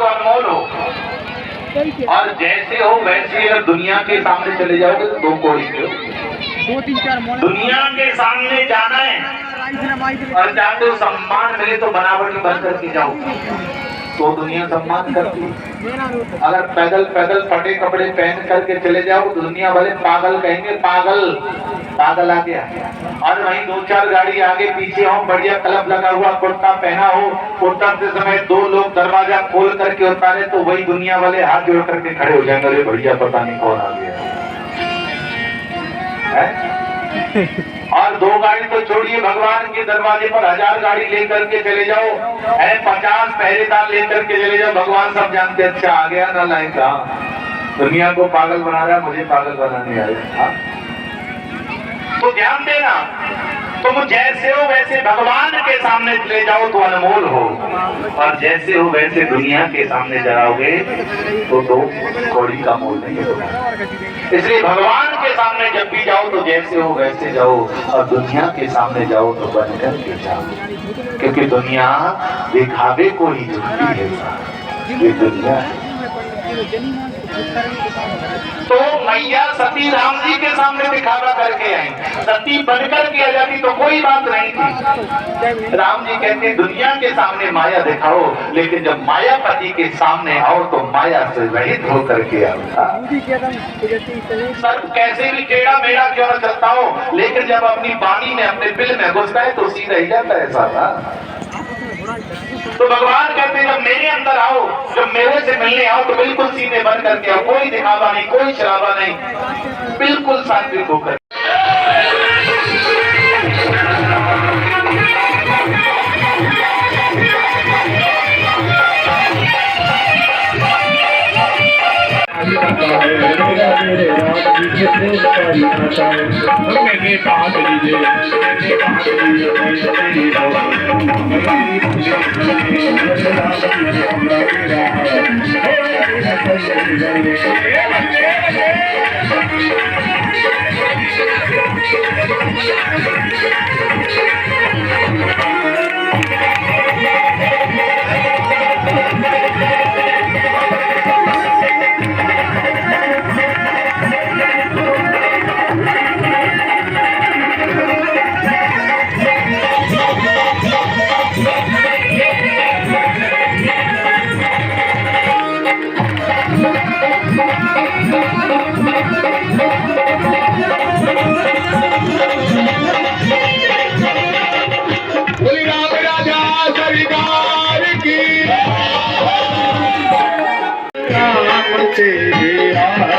तो अनमोल हो, और जैसे हो वैसे अगर दुनिया के सामने चले जाओगे तो 2 कौड़ी के हो। 2-3-4 दुनिया के सामने जाना है और चाहते हो सम्मान मिले तो बनावटी बन करके जाओ, तो दुनिया सम्मान करती है। अगर पैदल पैदल फटे कपड़े पहन करके चले जाओ तो दुनिया वाले पागल कहेंगे, पागल पागल आ गया। और वहीं 2-4 गाड़ी आगे पीछे हो, बढ़िया कलप लगा हुआ कुर्ता पहना हो, उतरते समय 2 लोग दरवाजा खोल करके उतारे तो वही दुनिया वाले हाथ जोड़ करके खड़े हो जाएंगे, अरे बढ़िया पता नहीं कौन आ गया है? और 2 गाड़ी तो छोड़िए, भगवान के दरवाजे पर 1000 गाड़ी लेकर के चले जाओ, 50 पहरेदार लेकर के चले जाओ, भगवान सब जानते अच्छा आ गया ना लाइन का, दुनिया को पागल बना रहा है, मुझे पागल बनाने आया। तो ध्यान देना, तुम जैसे हो वैसे भगवान के सामने चले जाओ तो अनमोल हो, और जैसे हो वैसे दुनिया के सामने जाओगे तो 2 कौड़ी का मोल नहीं होगा। इसलिए भगवान के सामने जब भी जाओ तो जैसे हो वैसे जाओ, और दुनिया के सामने जाओ तो बनकर के जाओ, क्योंकि दुनिया दिखावे को ही झुकती है, ये दुनिया है। तो मैया सती राम जी के सामने दिखावा करके आई, सती बनकर के आ जाती तो कोई बात नहीं थी। राम जी कहते दुनिया के सामने माया दिखाओ, लेकिन जब मायापति के सामने आओ तो माया से रहित होकर के आओ। सर्प कैसे भी टेढ़ा मेढ़ा क्यों न चलता हो, लेकिन जब अपनी वाणी में अपने बिल में घुसता है तो सीधा ही जाता है सारा। तो भगवान कहते हैं जब मेरे अंदर आओ, जब मेरे से मिलने आओ तो बिल्कुल सीने बन करके आओ, कोई दिखावा नहीं, कोई शराबा नहीं, बिल्कुल सात्विक होकर।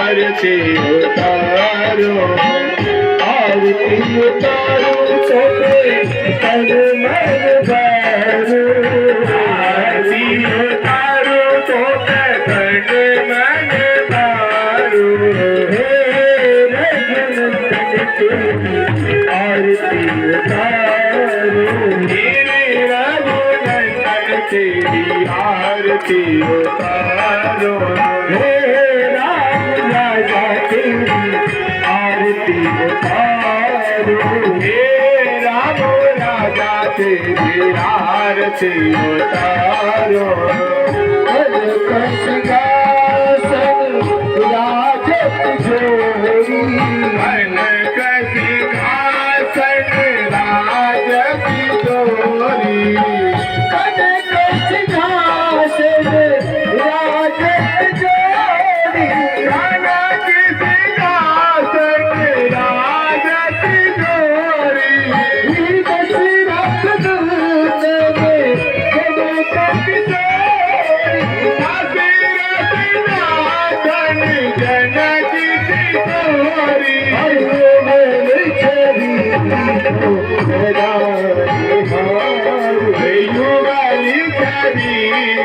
आरती उतारो, आरती उतारो सबे तन मन बारो, आरती उतारो सबे तन मन बारो, आरती उतारो मेरे रघुनंदन तेरी आरती उतारो, आरती उतारो हे राम राजा तेरी आरती उतारो, सिंहासन राजत जोरी, सिंहासन राजत जोरी, सिंहासन राजत जोरी,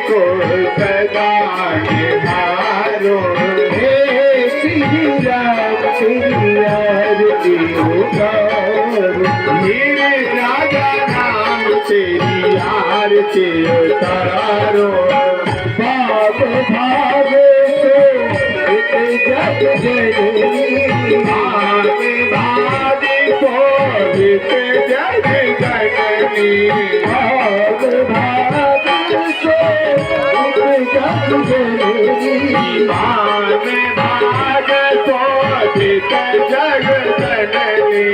को सदा निहारो, हे श्री आरती उतारो, मेरे राजा नाम तेरी आरती उतारो, भाव भाव से जग जननी, भाव भाव को जग जननी, भाव भाव से ईमान भाग शोभित जग जननी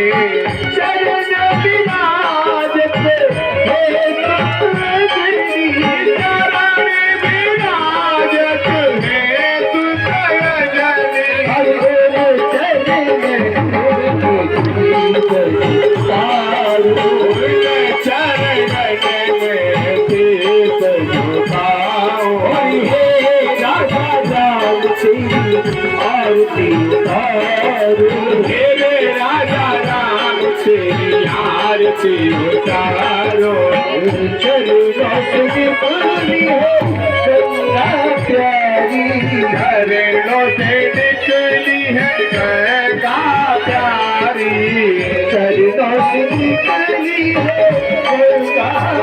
चरण विराजत हे सुतवंदनी चरण विराजत हे सुतवंदनी मेरे राजा राम तेरी आरती उतारो चरणों से निकली है गंगा प्यारी चरणों से निकली है गंगा प्यारी चरणों से निकली है गंगा